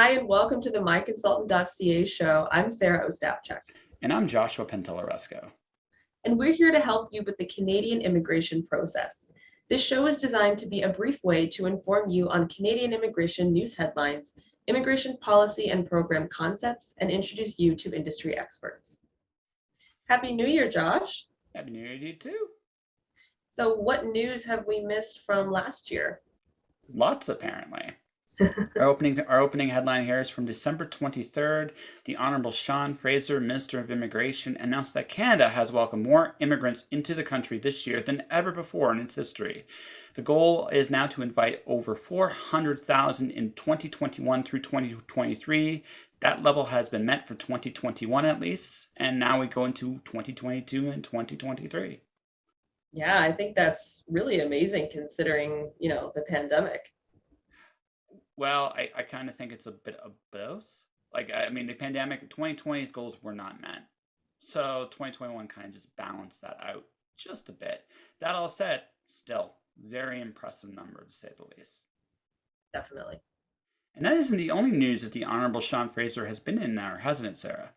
Hi, and welcome to the MyConsultant.ca show. I'm Sarah Ostapchuk, And I'm Joshua Pantellaresco. and we're here to help you with the Canadian immigration process. This show is designed to be a brief way to inform you on Canadian immigration news headlines, immigration policy and program concepts, and introduce you to industry experts. Happy New Year, Josh. Happy New Year to you too. So, what news have we missed from last year? Lots, apparently. Our opening headline here is from December 23rd. The Honorable Sean Fraser, Minister of Immigration, announced that Canada has welcomed more immigrants into the country this year than ever before in its history. The goal is now to invite over 400,000 in 2021 through 2023. That level has been met for 2021 at least, and now we go into 2022 and 2023. Yeah, I think that's really amazing considering, the pandemic. Well, I kind of think it's a bit of both. The pandemic, 2020's goals were not met. So 2021 kind of just balanced that out just a bit. That all said, still, very impressive number to say the least. Definitely. And that isn't the only news that the Honorable Sean Fraser has been in there, hasn't it, Sarah?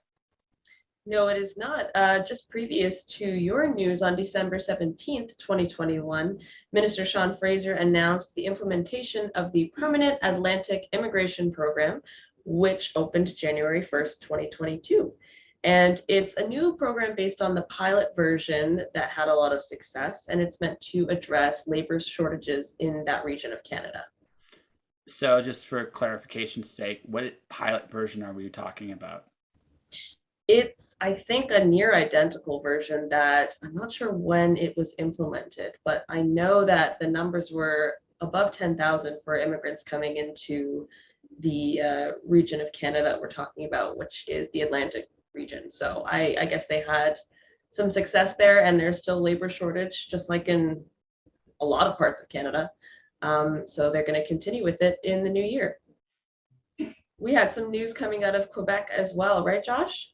No, it is not. Just previous to your news on December 17th, 2021, Minister Sean Fraser announced the implementation of the Permanent Atlantic Immigration Program, which opened January 1st, 2022. And it's a new program based on the pilot version that had a lot of success, and it's meant to address labor shortages in that region of Canada. So, just for clarification's sake, what pilot version are we talking about? It's, I think, a near identical version that I'm not sure when it was implemented, but I know that the numbers were above 10,000 for immigrants coming into the region of Canada we're talking about, which is the Atlantic region. So I guess they had some success there, and there's still labor shortage, just like in a lot of parts of Canada. So they're going to continue with it in the new year. We had some news coming out of Quebec as well, right, Josh?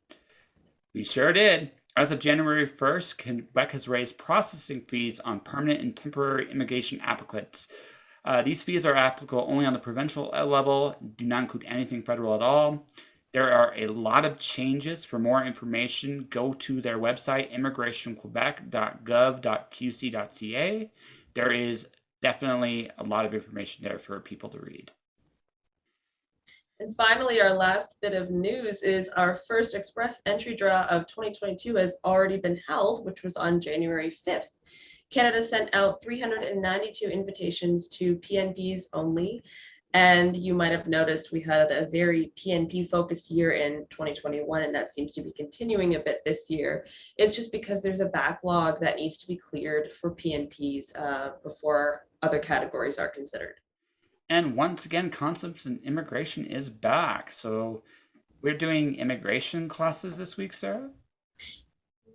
We sure did. As of January 1st, Quebec has raised processing fees on permanent and temporary immigration applicants. These fees are applicable only on the provincial level, do not include anything federal at all. There are a lot of changes. For more information, go to their website, immigrationquebec.gov.qc.ca. There is definitely a lot of information there for people to read. And finally, our last bit of news is our first express entry draw of 2022 has already been held, which was on January 5th. Canada sent out 392 invitations to PNPs only. And you might have noticed we had a very PNP focused year in 2021, and that seems to be continuing a bit this year. It's just because there's a backlog that needs to be cleared for PNPs before other categories are considered. And once again, Concepts in Immigration is back. So we're doing immigration classes this week, Sarah?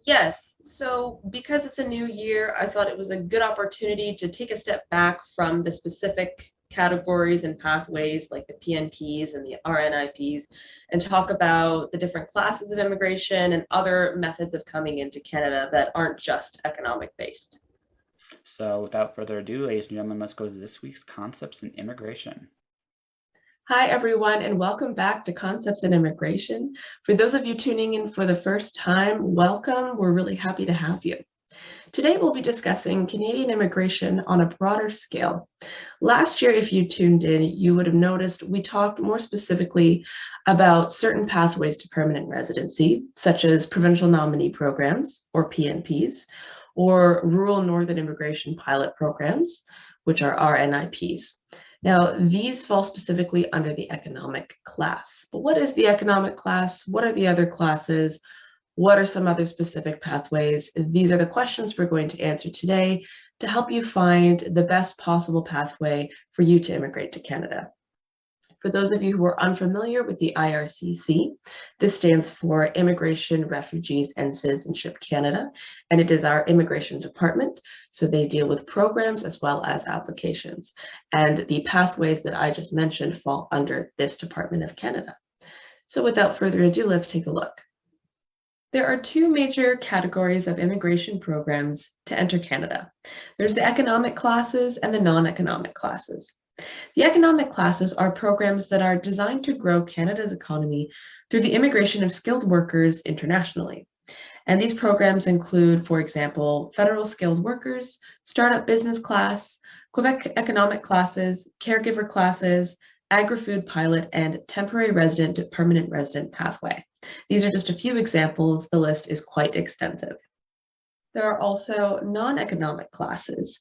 Yes, so because it's a new year, I thought it was a good opportunity to take a step back from the specific categories and pathways like the PNPs and the RNIPs and talk about the different classes of immigration and other methods of coming into Canada that aren't just economic based. So without further ado, ladies and gentlemen, let's go to this week's Concepts in Immigration. Hi, everyone, and welcome back to Concepts in Immigration. For those of you tuning in for the first time, welcome. We're really happy to have you. Today, we'll be discussing Canadian immigration on a broader scale. Last year, if you tuned in, you would have noticed we talked more specifically about certain pathways to permanent residency, such as provincial nominee programs, or PNPs, or rural northern immigration pilot programs, which are RNIPs. Now, these fall specifically under the economic class. But what is the economic class? What are the other classes? What are some other specific pathways? These are the questions we're going to answer today to help you find the best possible pathway for you to immigrate to Canada. For those of you who are unfamiliar with the IRCC, this stands for Immigration, Refugees, and Citizenship Canada, and it is our immigration department, so they deal with programs as well as applications. And the pathways that I just mentioned fall under this Department of Canada. So without further ado, let's take a look. There are two major categories of immigration programs to enter Canada. There's the economic classes and the non-economic classes. The economic classes are programs that are designed to grow Canada's economy through the immigration of skilled workers internationally. And these programs include, for example, federal skilled workers, startup business class, Quebec economic classes, caregiver classes, agri-food pilot, and temporary resident to permanent resident pathway. These are just a few examples. The list is quite extensive. There are also non-economic classes.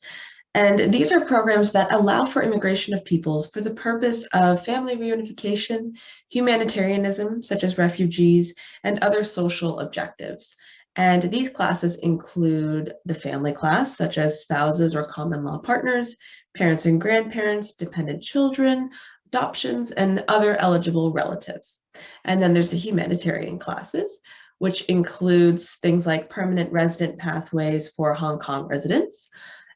And these are programs that allow for immigration of peoples for the purpose of family reunification, humanitarianism, such as refugees, and other social objectives. And these classes include the family class, such as spouses or common law partners, parents and grandparents, dependent children, adoptions, and other eligible relatives. And then there's the humanitarian classes, which includes things like permanent resident pathways for Hong Kong residents,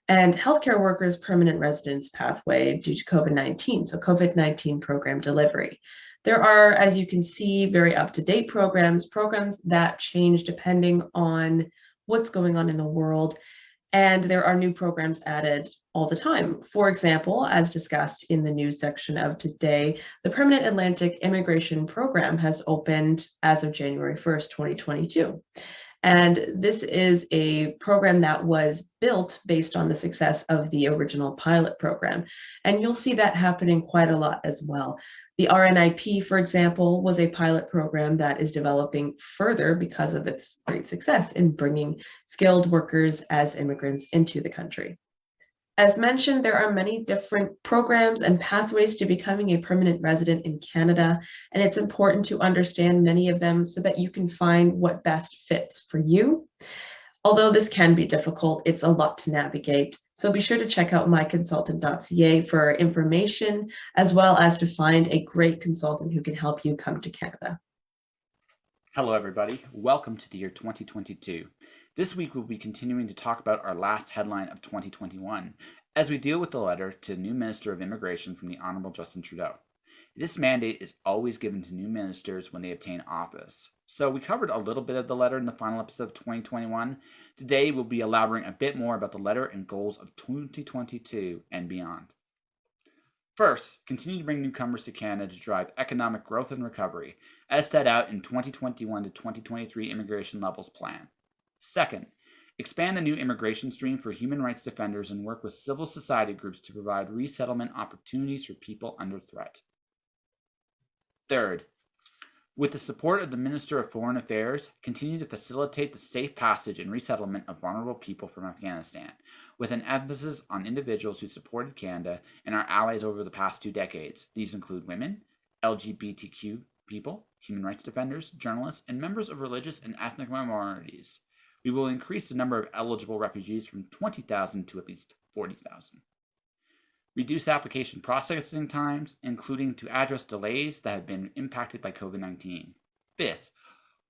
and healthcare workers permanent residence pathway due to COVID-19, so COVID-19 program delivery. There are, as you can see, very up-to-date programs that change depending on what's going on in the world, and there are new programs added all the time. For example, as discussed in the news section of today, the Permanent Atlantic Immigration Program has opened as of January 1st, 2022. And this is a program that was built based on the success of the original pilot program. And you'll see that happening quite a lot as well. The RNIP, for example, was a pilot program that is developing further because of its great success in bringing skilled workers as immigrants into the country. As mentioned, there are many different programs and pathways to becoming a permanent resident in Canada, and it's important to understand many of them so that you can find what best fits for you. Although this can be difficult, it's a lot to navigate. So be sure to check out MyConsultant.ca for information, as well as to find a great consultant who can help you come to Canada. Hello, everybody. Welcome to the year 2022. This week, we'll be continuing to talk about our last headline of 2021 as we deal with the letter to the new Minister of Immigration from the Honorable Justin Trudeau. This mandate is always given to new ministers when they obtain office. So we covered a little bit of the letter in the final episode of 2021. Today, we'll be elaborating a bit more about the letter and goals of 2022 and beyond. First, continue to bring newcomers to Canada to drive economic growth and recovery, as set out in 2021 to 2023 Immigration Levels Plan. Second, expand the new immigration stream for human rights defenders and work with civil society groups to provide resettlement opportunities for people under threat. Third, with the support of the Minister of Foreign Affairs, continue to facilitate the safe passage and resettlement of vulnerable people from Afghanistan, with an emphasis on individuals who supported Canada and our allies over the past 2 decades. These include women, LGBTQ people, human rights defenders, journalists, and members of religious and ethnic minorities. We will increase the number of eligible refugees from 20,000 to at least 40,000. Reduce application processing times, including to address delays that have been impacted by COVID-19. Fifth,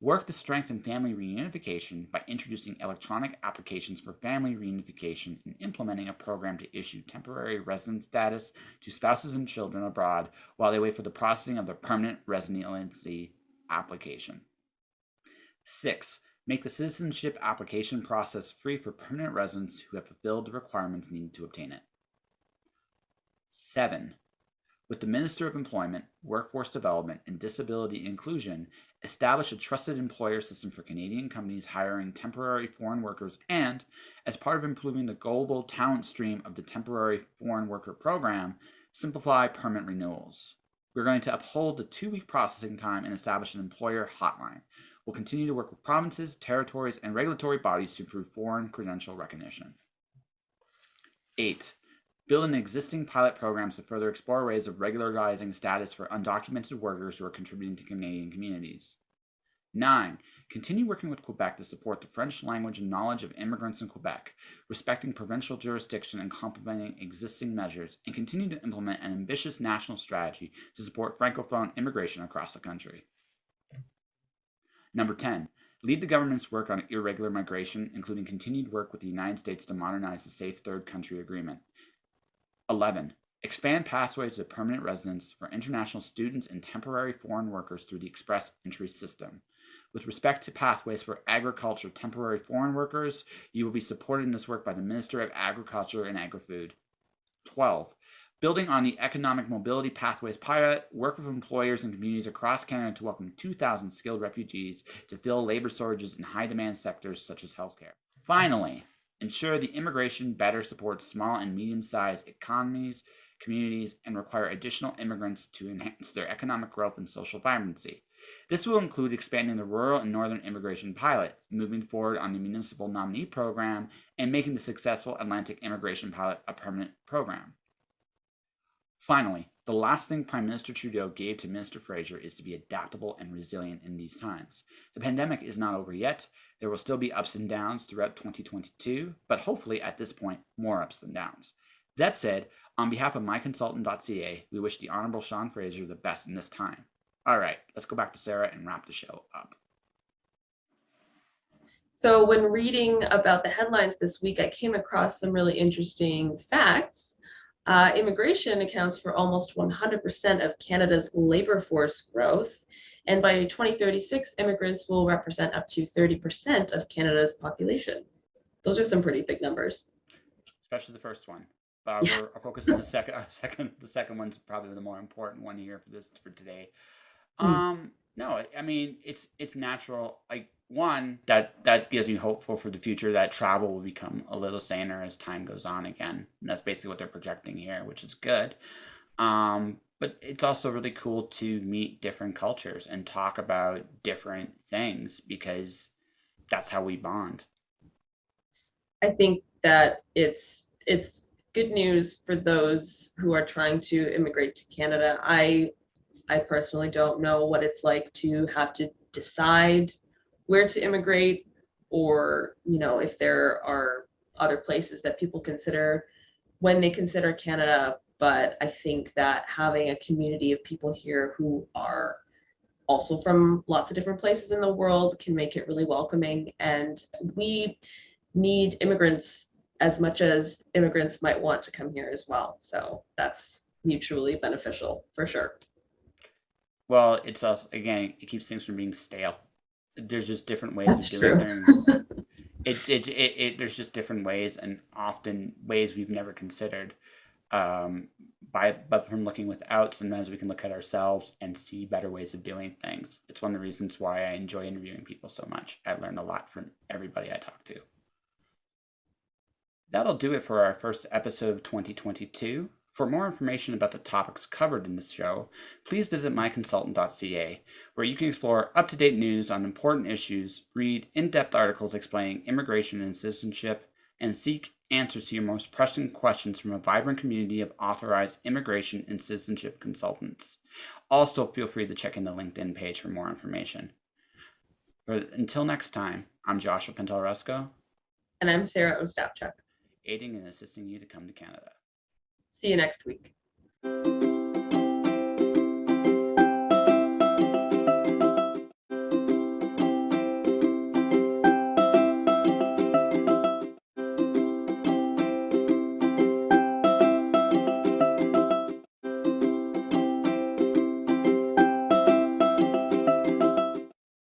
work to strengthen family reunification by introducing electronic applications for family reunification and implementing a program to issue temporary residence status to spouses and children abroad while they wait for the processing of their permanent residency application. 6. Make the citizenship application process free for permanent residents who have fulfilled the requirements needed to obtain it. 7. With the Minister of Employment, Workforce Development, and Disability Inclusion, establish a trusted employer system for Canadian companies hiring temporary foreign workers and, as part of improving the global talent stream of the Temporary Foreign Worker Program, simplify permit renewals. We're going to uphold the 2-week processing time and establish an employer hotline. We'll continue to work with provinces, territories, and regulatory bodies to improve foreign credential recognition. 8. Build in existing pilot programs to further explore ways of regularizing status for undocumented workers who are contributing to Canadian communities. 9. Continue working with Quebec to support the French language and knowledge of immigrants in Quebec, respecting provincial jurisdiction and complementing existing measures, and continue to implement an ambitious national strategy to support Francophone immigration across the country. Number 10. Lead the government's work on irregular migration, including continued work with the United States to modernize the Safe Third Country Agreement. 11. Expand pathways to permanent residence for international students and temporary foreign workers through the Express Entry System. With respect to pathways for agriculture temporary foreign workers, you will be supported in this work by the Minister of Agriculture and Agri-Food. 12. Building on the Economic Mobility Pathways pilot, work with employers and communities across Canada to welcome 2,000 skilled refugees to fill labor shortages in high-demand sectors such as healthcare. Finally, ensure the immigration better supports small and medium-sized economies, communities, and require additional immigrants to enhance their economic growth and social vibrancy. This will include expanding the rural and northern immigration pilot, moving forward on the municipal nominee program, and making the successful Atlantic immigration pilot a permanent program. Finally, the last thing Prime Minister Trudeau gave to Minister Fraser is to be adaptable and resilient in these times. The pandemic is not over yet. There will still be ups and downs throughout 2022, but hopefully at this point, more ups than downs. That said, on behalf of MyConsultant.ca, we wish the Honourable Sean Fraser the best in this time. All right, let's go back to Sarah and wrap the show up. So when reading about the headlines this week, I came across some really interesting facts. Immigration accounts for almost 100% of Canada's labor force growth, and by 2036, immigrants will represent up to 30% of Canada's population. Those are some pretty big numbers. Especially the first one. We're focused on the second. The second one's probably the more important one here for today. No, I mean it's natural. Like one that gives me hopeful for the future that travel will become a little saner as time goes on again. And that's basically what they're projecting here, which is good. But it's also really cool to meet different cultures and talk about different things because that's how we bond. I think that it's good news for those who are trying to immigrate to Canada. I personally don't know what it's like to have to decide where to immigrate, or if there are other places that people consider when they consider Canada. But I think that having a community of people here who are also from lots of different places in the world can make it really welcoming. And we need immigrants as much as immigrants might want to come here as well. So that's mutually beneficial for sure. Well, it's also, again, it keeps things from being stale. There's just different ways That's of doing true. things. There's just different ways, and often ways we've never considered. But from looking without, sometimes we can look at ourselves and see better ways of doing things. It's one of the reasons why I enjoy interviewing people so much. I learn a lot from everybody I talk to. That'll do it for our first episode of 2022. For more information about the topics covered in this show, please visit MyConsultant.ca, where you can explore up-to-date news on important issues, read in-depth articles explaining immigration and citizenship, and seek answers to your most pressing questions from a vibrant community of authorized immigration and citizenship consultants. Also, feel free to check in the LinkedIn page for more information. But until next time, I'm Joshua Pentelresco. And I'm Sarah Ostapchuk. Aiding and assisting you to come to Canada. See you next week.